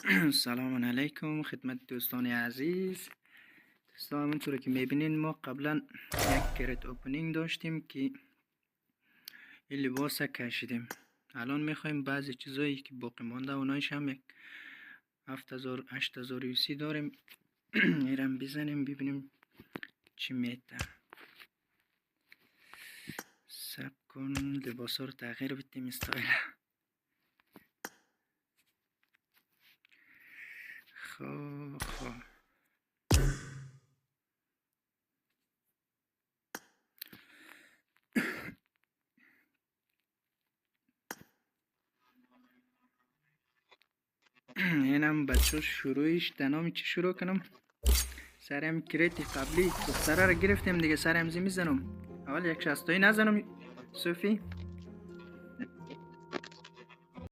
سلام علیکم خدمت دوستان عزیز. دوستان همونطور که میبینین ما قبلا یک کرت اوپنینگ داشتیم که این لباس کشیدیم. الان میخوایم بعضی چیزایی که باقی مانده اونایش هم یک 7000 8000 یوسی داریم ایرم بزنیم ببینیم چی میده. سب کن لباس ها رو تغییر بدیم استایل. خب اینم بچه شروعش دنامی چی شروع کنم. سرم کریتی قبلی دختره رو گرفتیم دیگه، سرم زی میزنم. اول یک شستایی نزنم صوفی.